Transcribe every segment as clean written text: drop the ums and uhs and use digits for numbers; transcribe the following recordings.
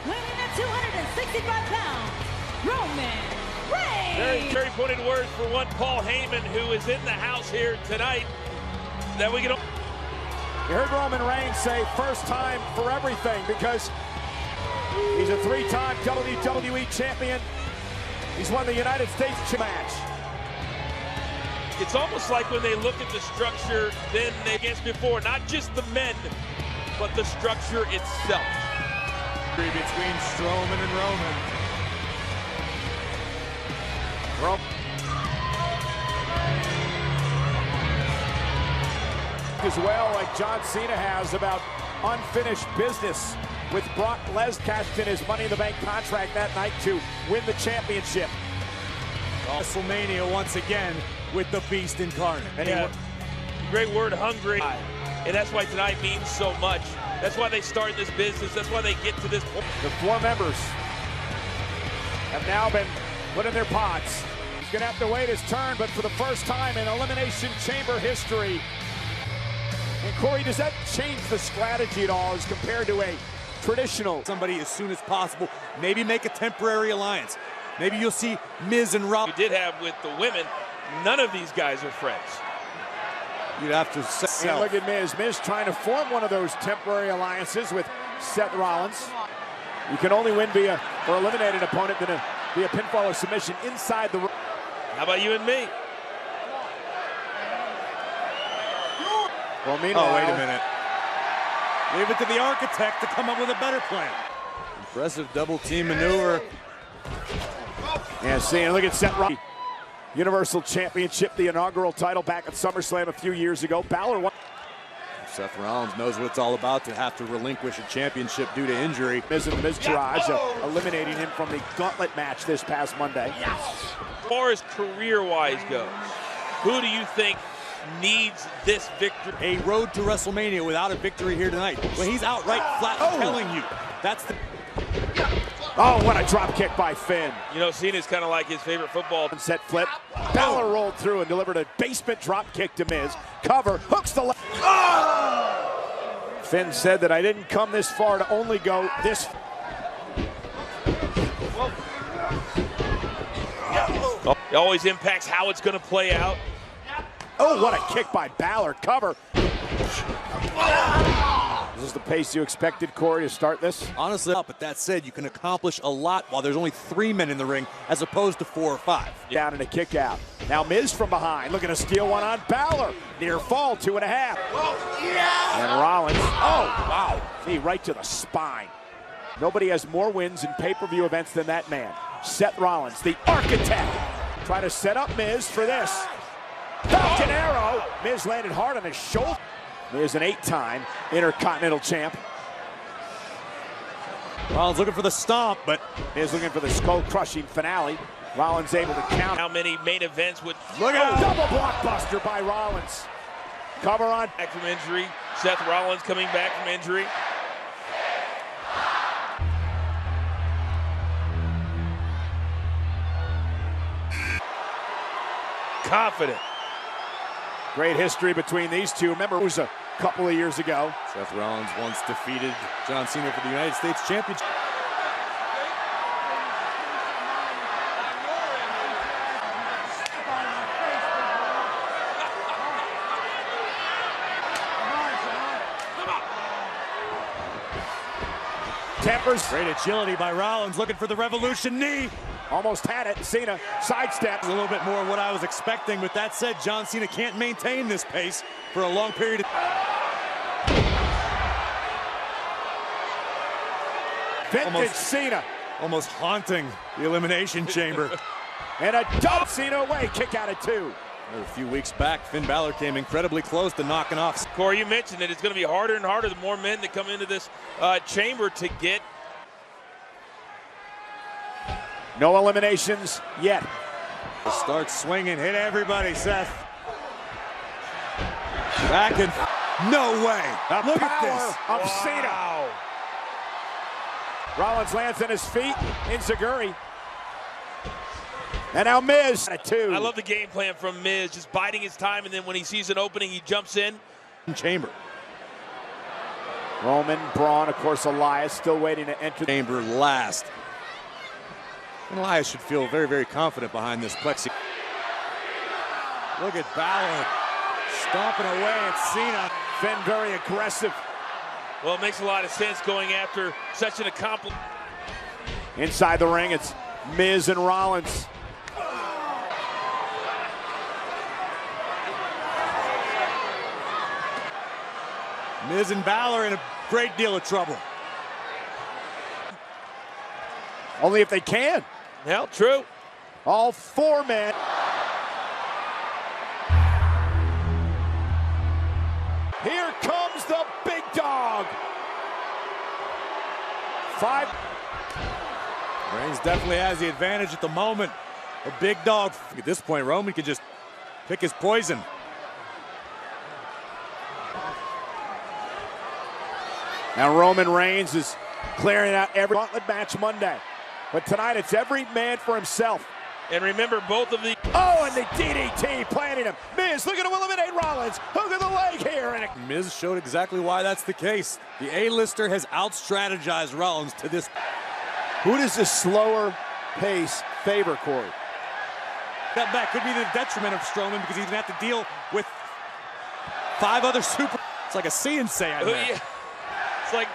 weighing at 265 pounds, Roman Reigns. Very pointed words for one Paul Heyman, who is in the house here tonight. That we can. You heard Roman Reigns say first time for everything because he's a three-time WWE champion. He's won the United States match. It's almost like when they look at the structure then against before, not just the men, but the structure itself. Between Strowman and Roman. As well, like John Cena has, about unfinished business with Brock Lesnar. Cashed in his Money in the Bank contract that night to win the championship. WrestleMania once again with the Beast incarnate. Yeah. Great word, hungry. And that's why tonight means so much. That's why they start this business. That's why they get to this point. The four members have now been put in their pots. He's going to have to wait his turn, but for the first time in Elimination Chamber history. And Corey, does that change the strategy at all as compared to a traditional? Somebody as soon as possible, maybe make a temporary alliance. Maybe you'll see Miz and Rob. You did have with the women, none of these guys are friends. You'd have to and look at Miz. Miz trying to form one of those temporary alliances with Seth Rollins. You can only win via or eliminate an opponent via pinfall or submission inside the ring. How about you and me? Well, meanwhile, oh, wait a minute. Leave it to the architect to come up with a better plan. Impressive double team maneuver. Yeah, see, look at Seth Rollins. Universal Championship, the inaugural title back at SummerSlam a few years ago. Balor won. Seth Rollins knows what it's all about to have to relinquish a championship due to injury. Miz and the Miztourage eliminating him from the gauntlet match this past Monday. As far as career-wise goes, who do you think needs this victory? A road to WrestleMania without a victory here tonight. Well, he's outright flat telling you. That's the... Oh, what a drop kick by Finn. You know, Cena's kind of like his favorite football. Set flip. Balor rolled through and delivered a basement drop kick to Miz. Cover, hooks the left. Oh! Finn said that I didn't come this far to only go this. Oh, it always impacts how it's going to play out. Oh, what a kick by Balor. Cover. Is this the pace you expected, Corey, to start this? Honestly, but that said, you can accomplish a lot while there's only 3 men in the ring as opposed to 4 or 5. Down and a kick out. Now Miz from behind, looking to steal one on Balor. Near fall, 2.5. Yeah! And Rollins, oh, wow. Knee right to the spine. Nobody has more wins in pay-per-view events than that man. Seth Rollins, the architect. Trying to set up Miz for this. Falcon Arrow. Miz landed hard on his shoulder. Miz an 8-time Intercontinental champ. Rollins looking for the stomp, but Miz looking for the skull-crushing finale. Rollins able to count. How many main events would... Look at double blockbuster by Rollins. Cover on. Back from injury. Seth Rollins coming back from injury. Confident. Great history between these two. Remember, it was a couple of years ago. Seth Rollins once defeated John Cena for the United States Championship. Tempers. Great agility by Rollins, looking for the Revolution knee. Almost had it. Cena sidesteps. A little bit more of what I was expecting, but that said, John Cena can't maintain this pace for a long period of time. Vintage Cena. Almost haunting the Elimination Chamber. And a dump Cena away. Kick out at 2. A few weeks back, Finn Balor came incredibly close to knocking off. Corey, you mentioned that it's going to be harder and harder the more men that come into this chamber to get. No eliminations yet. Start swinging, hit everybody, Seth. Back and no way. The Look power at this. Of Cena. Rollins lands on his feet. Enziguri. And now Miz at 2. I love the game plan from Miz, just biding his time, and then when he sees an opening, he jumps in. Chamber. Roman, Braun, of course, Elias still waiting to enter. Chamber last. And Elias should feel very, very confident behind this plexi. Look at Balor stomping away at Cena. Finn very aggressive. Well, it makes a lot of sense going after such an accomplishment. Inside the ring, it's Miz and Rollins. Miz and Balor in a great deal of trouble. Only if they can. Well, true. All four men. Here comes the big dog. Five. Reigns definitely has the advantage at the moment. A big dog. At this point, Roman could just pick his poison. Now Roman Reigns is clearing out every gauntlet match Monday. But tonight it's every man for himself. And remember, both of the... Oh, and the DDT planting him. Miz looking to eliminate Rollins. Hook of the leg here. And Miz showed exactly why that's the case. The A-lister has out-strategized Rollins to this. Who does this slower pace favor, Corey? That back could be the detriment of Strowman because he's going to have to deal with 5 other super... It's like a CNC. Yeah. It's like...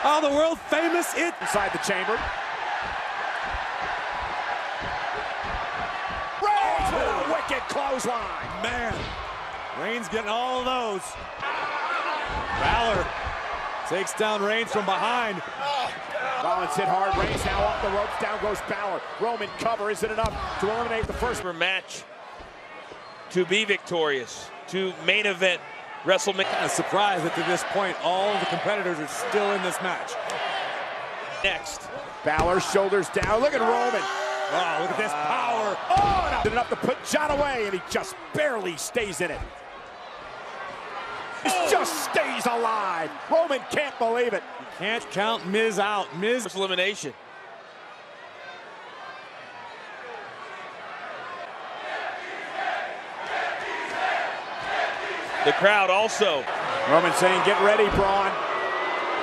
Oh, the world famous it. Inside the chamber. Reigns with a wicked clothesline. Man, Reigns getting all of those. Balor takes down Reigns from behind. Rollins hit hard. Reigns now off the ropes. Down goes Balor. Roman cover isn't enough to eliminate the first match to be victorious, to main event WrestleMania. I'm surprised that to this point all the competitors are still in this match. Next, Balor shoulders down. Look at Roman. Oh, look at this power. Oh, no. Enough to put John away, and he just barely stays in it. He just stays alive. Roman can't believe it. Can't count Miz out. Miz elimination. The crowd also. Roman saying, get ready, Braun. I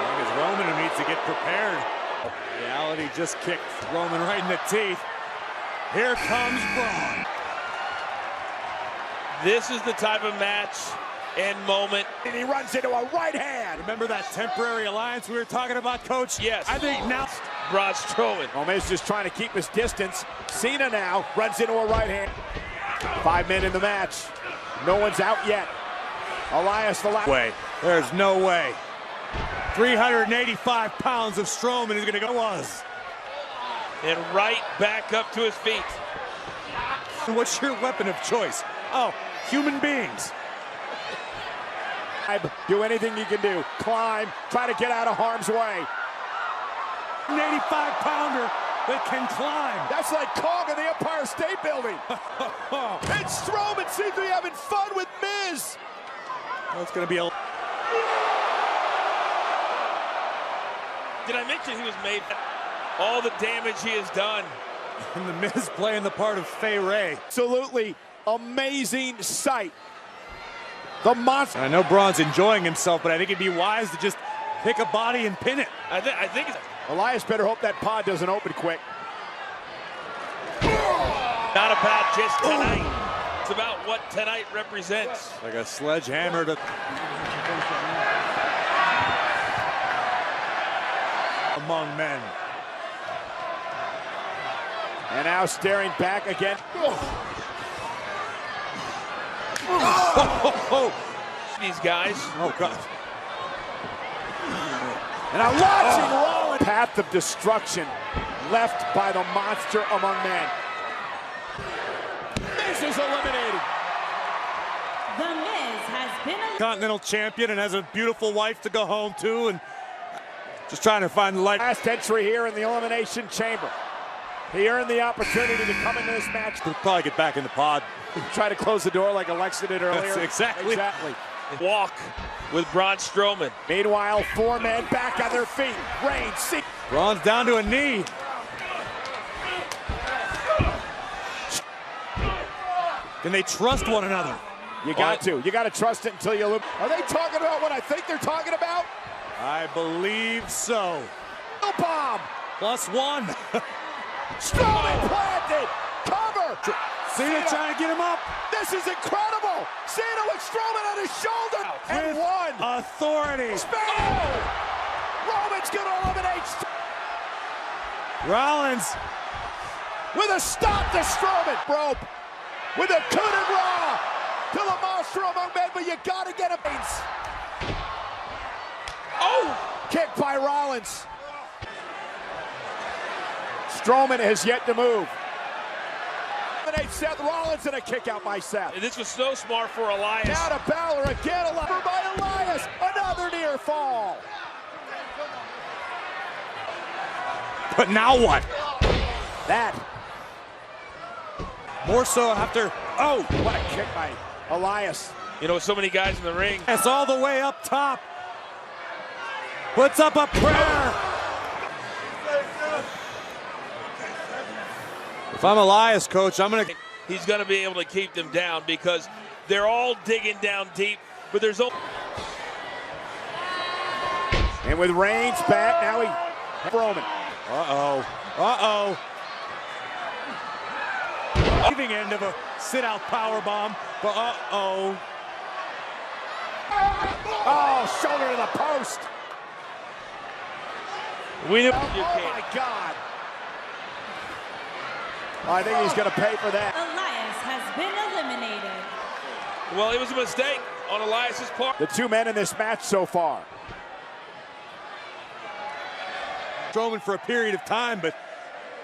think it's Roman who needs to get prepared. Reality just kicked Roman right in the teeth. Here comes Braun. This is the type of match and moment. And he runs into a right hand. Remember that temporary alliance we were talking about, Coach? Yes. I think now Braun Strowman. Roman's just trying to keep his distance. Cena now runs into a right hand. 5 men in the match. No one's out yet. Elias the last way. There's no way. 385 pounds of Strowman is going to go. And right back up to his feet. What's your weapon of choice? Oh, human beings. Do anything you can do. Climb. Try to get out of harm's way. An 85-pounder that can climb. That's like Kong in the Empire State Building. And Strowman seems to be having fun with Miz. Well, it's going to be a... Did I mention he was made all the damage he has done? And the Miz playing the part of Fay Ray. Absolutely amazing sight. The monster. I know Braun's enjoying himself, but I think it'd be wise to just pick a body and pin it. I think it's... Elias better hope that pod doesn't open quick. Not about just tonight. It's about what tonight represents. Like a sledgehammer to... among men. And now staring back again. These guys. Oh, God. And I'm watching Rollins. Path of destruction left by the monster among men. Miz is eliminated. The Miz has been eliminated. Continental champion and has a beautiful wife to go home to, and just trying to find the light. Last entry here in the Elimination Chamber. He earned the opportunity to come into this match. We'll probably get back in the pod. Try to close the door like Alexa did earlier. That's exactly. Walk with Braun Strowman. Meanwhile, 4 men back on their feet. Reigns. Braun's down to a knee. Can they trust one another? You got to. You got to trust it until you look. Are they talking about what I think they're talking about? I believe so. Bomb. +1. Strowman planted. Cover. Cena trying to get him up. This is incredible. Cena with Strowman on his shoulder. And With one. authority. Spell. Roman's going to eliminate. Rollins. With a stop to Strowman. Rope. With a coup de grace to the monster among men, but you got to get him. Oh! Kick by Rollins. Strowman has yet to move. Eliminate Seth Rollins and a kick out by Seth. And this was so smart for Elias. Now to Balor again, a lever by Elias. Another near fall. But now what? That. More so after. Oh! What a kick by Elias. You know, with so many guys in the ring. It's all the way up top. Puts up a prayer. If I'm Elias, coach, I'm going to... He's going to be able to keep them down because they're all digging down deep, but there's only... And with Reigns back, now Roman. Uh-oh. Uh-oh. Giving end of a sit-out powerbomb, but uh-oh. Oh, shoulder to the post. We knew Oh, you can't. my God. I think he's going to pay for that. Elias has been eliminated. Well, it was a mistake on Elias's part. The two men in this match so far. Strowman for a period of time, but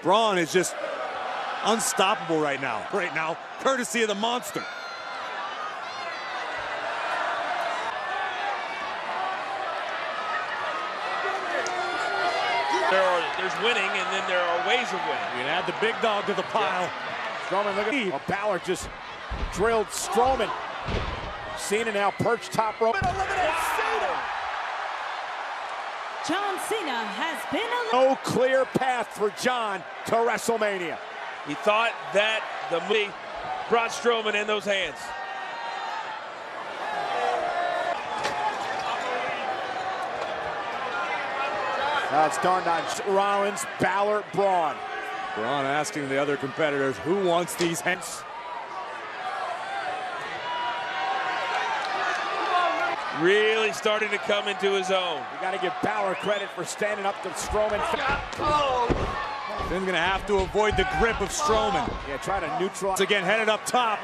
Braun is just unstoppable right now, courtesy of the monster. There's winning, and then there are ways of winning. You can add the big dog to the pile. Strowman, look at Balor just drilled Strowman. Cena now perched top rope. Eliminates Cena. John Cena has been eliminated. No clear path for John to WrestleMania. He thought that the movie brought Strowman in those hands. Now it's dawned on Rollins, Balor, Braun. Braun asking the other competitors, who wants these hands? Really starting to come into his own. You got to give Balor credit for standing up to Strowman. Finn's going to have to avoid the grip of Strowman. Yeah, try to neutralize. Once again, headed up top.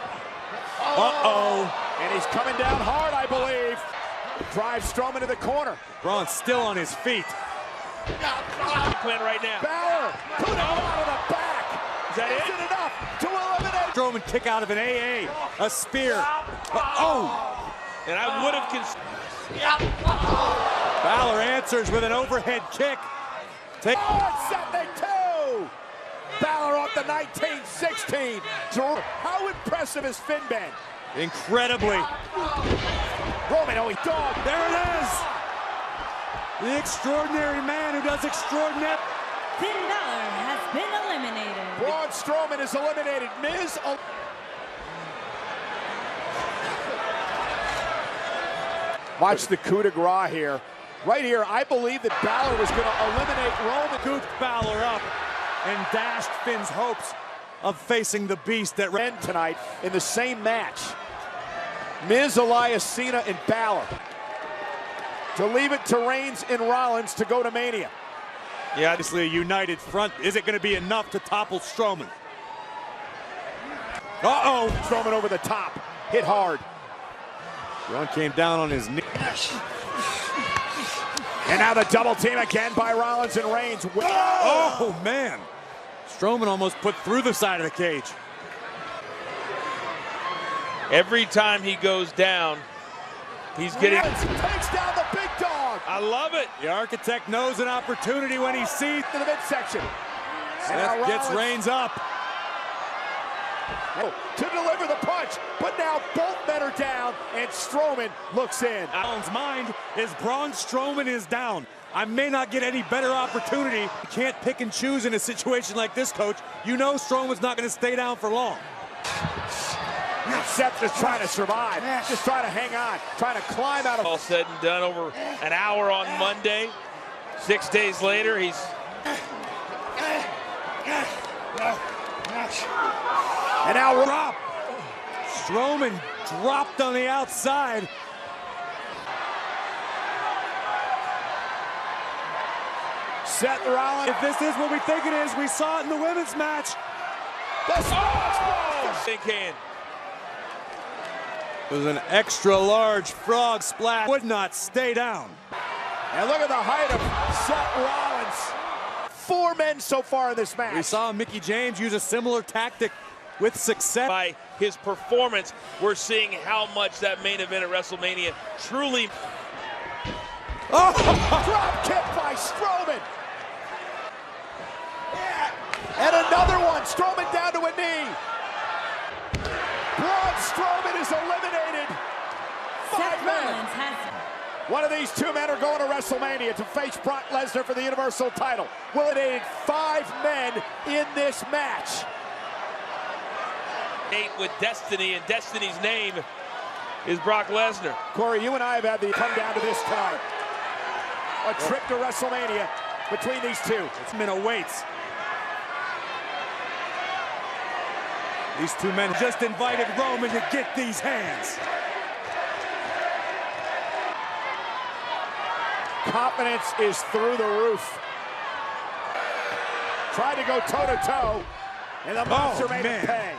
Uh-oh. And he's coming down hard, I believe. Drives Strowman to the corner. Braun's still on his feet. Plan right now. Balor, put him out of the back. Is that Is it? it enough to eliminate? Strowman kick out of an AA. A spear. Oh! And I would have Balor answers with an overhead kick. Take. Oh, Saturday 2. Balor off the 1916. How impressive has Finn been? Incredibly. Roman, oh, he dog. There it is. The extraordinary man who does extraordinary. Finn Balor has been eliminated. Braun Strowman is eliminated. Miz. Watch the coup de grace here. Right here, I believe that Balor was going to eliminate Roman. Scooped Balor up and dashed Finn's hopes of facing the beast that End tonight in the same match. Miz, Elias, Cena, and Balor. To leave it to Reigns and Rollins to go to Mania. Yeah, obviously a united front. Is it going to be enough to topple Strowman? Uh-oh. Strowman over the top. Hit hard. Braun came down on his knee. And now the double team again by Rollins and Reigns. Oh, man. Strowman almost put through the side of the cage. Every time he goes down, he's getting... Rollins takes down the big dog. I love it. The architect knows an opportunity when he sees. To the midsection. Seth gets Reigns up. Oh, to deliver the punch, but now both men are down, and Strowman looks in. Allen's mind is Braun Strowman is down. I may not get any better opportunity. You can't pick and choose in a situation like this, Coach. You know Strowman's not going to stay down for long. And Seth just trying to survive, just trying to hang on, trying to climb out of. All said and done, over an hour on Monday. 6 days later, he's. And now Drop. Strowman dropped on the outside. Seth Rollins. If this is what we think it is, we saw it in the women's match. Big hand. It was an extra large frog splash. Would not stay down. And look at the height of Seth Rollins. 4 men so far in this match. We saw Mickie James use a similar tactic with success. By his performance, we're seeing how much that main event at WrestleMania truly. Oh, drop kick by Strowman. And another one, Strowman down to a knee. Braun Strowman is eliminated. 5 men. One of these 2 men are going to WrestleMania to face Brock Lesnar for the Universal title. Will eliminate 5 men in this match. Nate with Destiny, and Destiny's name is Brock Lesnar. Corey, you and I have had the come down to this tonight. A trip to WrestleMania between these 2. It's men awaits. These 2 men just invited Roman to get these hands. Confidence is through the roof. Tried to go toe-to-toe, and the monster made him pay.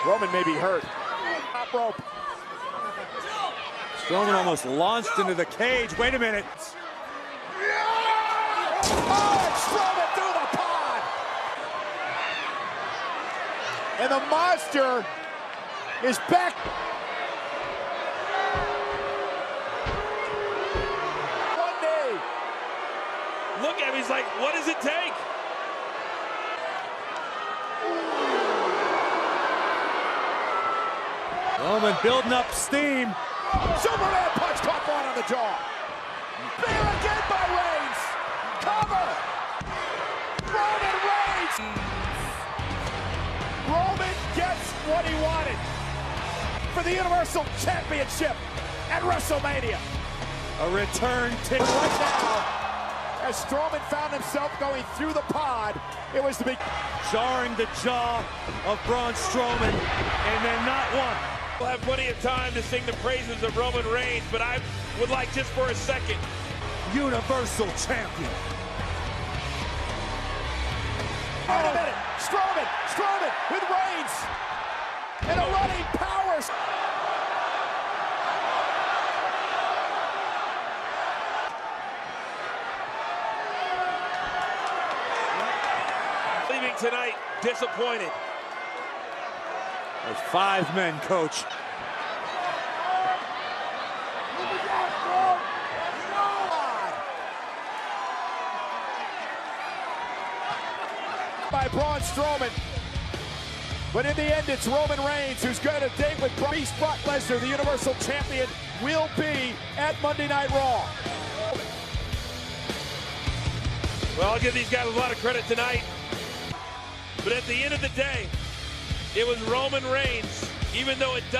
Roman may be hurt. Top rope. Strowman almost launched into the cage. Wait a minute. Oh, and Strowman through the pod. And the monster is back. One knee. Look at him, he's like, what does it take? Roman building up steam. Superman punch caught one on the jaw. There again by Reigns. Cover. Roman Reigns. Roman gets what he wanted for the Universal Championship at WrestleMania. A return ticket. Right now, as Strowman found himself going through the pod, it was the big Jarring the jaw of Braun Strowman, and then not one. We'll have plenty of time to sing the praises of Roman Reigns, but I would like just for a second. Universal Champion. Wait a minute. Strowman with Reigns. And a running power. Leaving tonight disappointed. There's 5 men, coach. By Braun Strowman. But in the end, it's Roman Reigns who's going to date with Brock Lesnar. The Universal Champion will be at Monday Night Raw. Well, I'll give these guys a lot of credit tonight. But at the end of the day, it was Roman Reigns, even though it doesn't.